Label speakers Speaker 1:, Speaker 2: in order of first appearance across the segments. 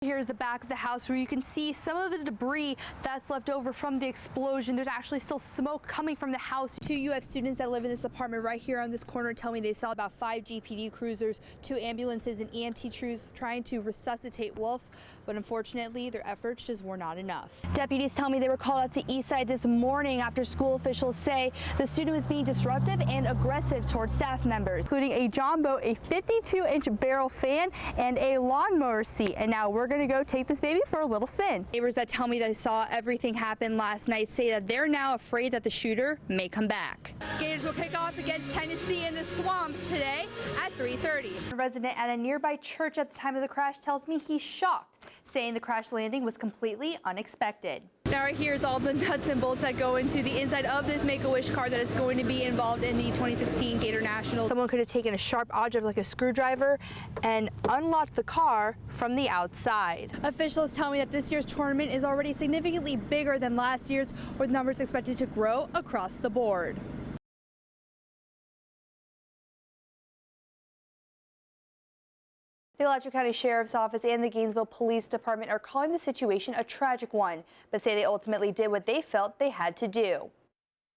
Speaker 1: Here's the back of the house where you can see some of the debris that's left over from the explosion. There's actually still smoke coming from the house. 2 UF students that live in this apartment right here on this corner tell me they saw about 5 GPD cruisers, 2 ambulances, and EMT crews trying to resuscitate Wolf, but unfortunately their efforts just were not enough. Deputies tell me they were called out to Eastside this morning after school officials say the student was being disruptive and aggressive towards staff members, including a John boat, a 52-inch barrel fan, and a lawnmower seat. And now we're going to go take this baby for a little spin. Neighbors that tell me they saw everything happen last night say that they're now afraid that the shooter may come back. Gators will kick off against Tennessee in the Swamp today at 3:30. A resident at a nearby church at the time of the crash tells me he's shocked, saying the crash landing was completely unexpected. Now right here is all the nuts and bolts that go into the inside of this Make-A-Wish car that is going to be involved in the 2016 Gator Nationals. Someone could have taken a sharp object like a screwdriver and unlocked the car from the outside. Officials tell me that this year's tournament is already significantly bigger than last year's, with numbers expected to grow across the board. The Alachua County Sheriff's Office and the Gainesville Police Department are calling the situation a tragic one, but say they ultimately did what they felt they had to do.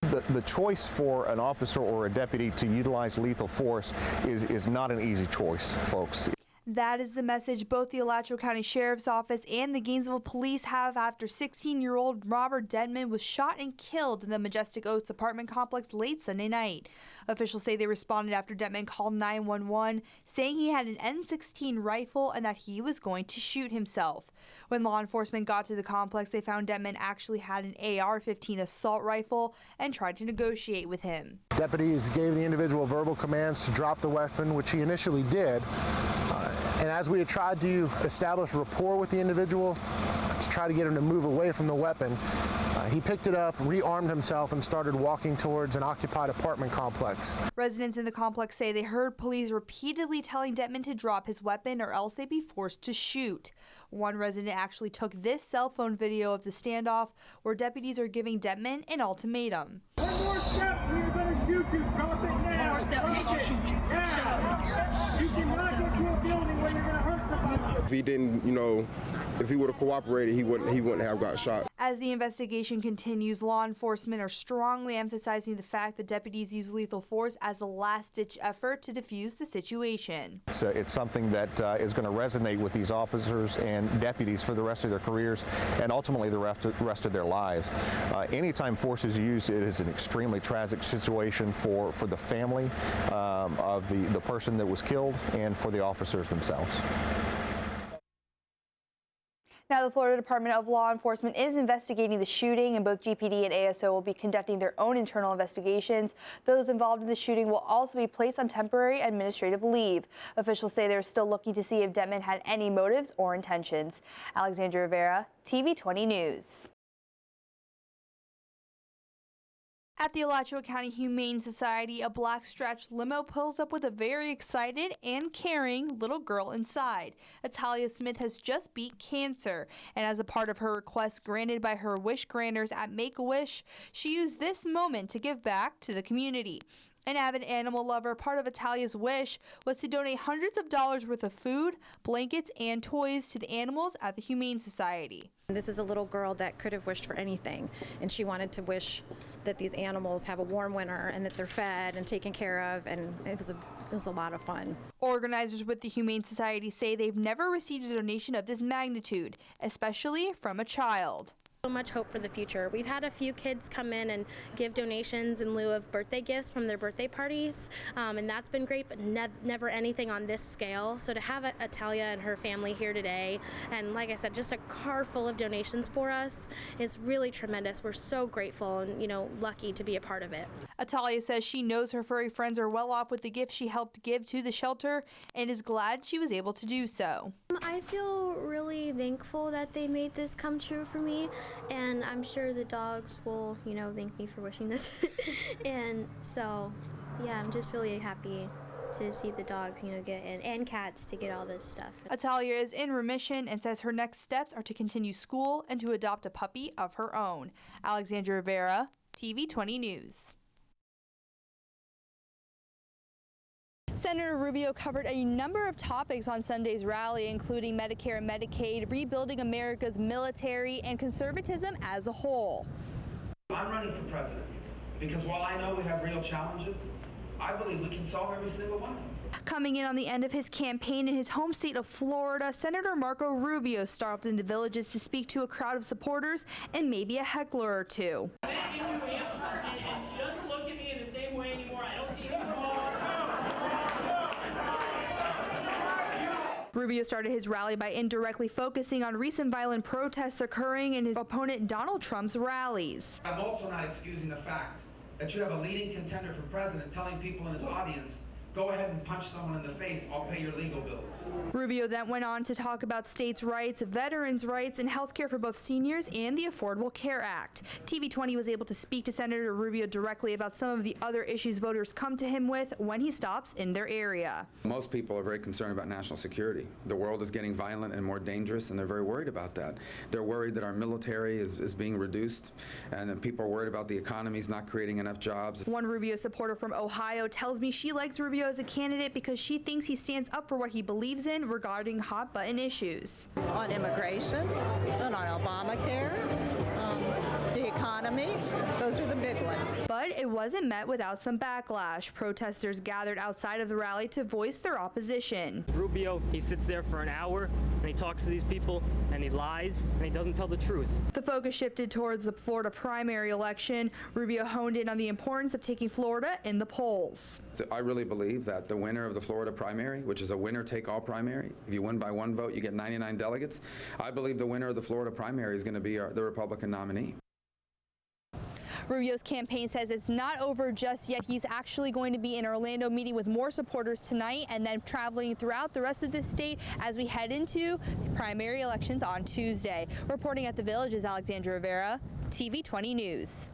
Speaker 2: The choice for an officer or a deputy to utilize lethal force is not an easy choice, folks.
Speaker 1: That is the message both the Alachua County Sheriff's Office and the Gainesville Police have after 16-year-old Robert Denman was shot and killed in the Majestic Oaks apartment complex late Sunday night. Officials say they responded after Denman called 911, saying he had an M16 rifle and that he was going to shoot himself. When law enforcement got to the complex, they found Denman actually had an AR-15 assault rifle and tried to negotiate with him.
Speaker 3: Deputies gave the individual verbal commands to drop the weapon, which he initially did. And as we had tried to establish rapport with the individual to try to get him to move away from the weapon, he picked it up, rearmed himself, and started walking towards an occupied apartment complex.
Speaker 1: Residents in the complex say they heard police repeatedly telling Denman to drop his weapon or else they'd be forced to shoot. One resident actually took this cell phone video of the standoff where deputies are giving Denman an ultimatum.
Speaker 4: One more step, we're going to shoot you. Drop it now. One more step, I'll shoot you. Shut up. You cannot go to a building where you're going to hurt somebody.
Speaker 5: If he didn't, if he would have cooperated, he wouldn't have got shot.
Speaker 1: As the investigation continues, law enforcement are strongly emphasizing the fact that deputies use lethal force as a last-ditch effort to defuse the situation.
Speaker 2: It's something that is going to resonate with these officers and deputies for the rest of their careers and ultimately the rest of their lives. Anytime force is used, it is an extremely tragic situation for the family of the person that was killed and for the officers themselves.
Speaker 1: Now, the Florida Department of Law Enforcement is investigating the shooting, and both GPD and ASO will be conducting their own internal investigations. Those involved in the shooting will also be placed on temporary administrative leave. Officials say they're still looking to see if Denman had any motives or intentions. Alexandra Rivera, TV 20 News. At the Alachua County Humane Society, a black stretch limo pulls up with a very excited and caring little girl inside. Atalia Smith has just beat cancer, and as a part of her request granted by her wish granters at Make-A-Wish, she used this moment to give back to the community. An avid animal lover, part of Atalia's wish was to donate hundreds of dollars worth of food, blankets, and toys to the animals at the Humane Society.
Speaker 6: This is a little girl that could have wished for anything, and she wanted to wish that these animals have a warm winter and that they're fed and taken care of, and it was a lot of fun.
Speaker 1: Organizers with the Humane Society say they've never received a donation of this magnitude, especially from a child.
Speaker 7: So much hope for the future. We've had a few kids come in and give donations in lieu of birthday gifts from their birthday parties, and that's been great, but never anything on this scale. So to have Atalia and her family here today, and like I said, just a car full of donations for us is really tremendous. We're so grateful and, lucky to be a part of it.
Speaker 1: Atalia says she knows her furry friends are well off with the gift she helped give to the shelter and is glad she was able to do so.
Speaker 8: I feel really thankful that they made this come true for me. And I'm sure the dogs will, thank me for wishing this. And so, yeah, I'm just really happy to see the dogs, get and cats to get all this stuff.
Speaker 1: Atalia is in remission and says her next steps are to continue school and to adopt a puppy of her own. Alexandra Rivera, TV 20 News. Senator Rubio covered a number of topics on Sunday's rally, including Medicare and Medicaid, rebuilding America's military, and conservatism as a whole.
Speaker 9: I'm running for president because while I know we have real challenges, I believe we can solve every single one of them.
Speaker 1: Coming in on the end of his campaign in his home state of Florida, Senator Marco Rubio stopped in the Villages to speak to a crowd of supporters and maybe a heckler or two.
Speaker 4: Back in New Hampshire, and she doesn't look at me in the same way anymore. I don't see you.
Speaker 1: Rubio started his rally by indirectly focusing on recent violent protests occurring in his opponent Donald Trump's rallies.
Speaker 9: I'm also not excusing the fact that you have a leading contender for president telling people in his audience, go ahead and punch someone in the face, I'll pay your legal bills.
Speaker 1: Rubio then went on to talk about states' rights, veterans' rights, and health care for both seniors and the Affordable Care Act. TV20 was able to speak to Senator Rubio directly about some of the other issues voters come to him with when he stops in their area.
Speaker 10: Most people are very concerned about national security. The world is getting violent and more dangerous, and they're very worried about that. They're worried that our military is being reduced, and that people are worried about the economy's not creating enough jobs.
Speaker 1: One Rubio supporter from Ohio tells me she likes Rubio as a candidate because she thinks he stands up for what he believes in regarding hot-button issues.
Speaker 11: On immigration, and on Obamacare, the economy, those are the big ones.
Speaker 1: But it wasn't met without some backlash. Protesters gathered outside of the rally to voice their opposition.
Speaker 12: Rubio, he sits there for an hour and he talks to these people and he lies and he doesn't tell the truth.
Speaker 1: The focus shifted towards the Florida primary election. Rubio honed in on the importance of taking Florida in the polls.
Speaker 10: I really believe that the winner of the Florida primary, which is a winner-take-all primary, if you win by one vote, you get 99 delegates. I believe the winner of the Florida primary is going to be the Republican nominee.
Speaker 1: Rubio's campaign says it's not over just yet. He's actually going to be in Orlando meeting with more supporters tonight and then traveling throughout the rest of the state as we head into primary elections on Tuesday. Reporting at the Village is Alexandra Rivera, TV20 News.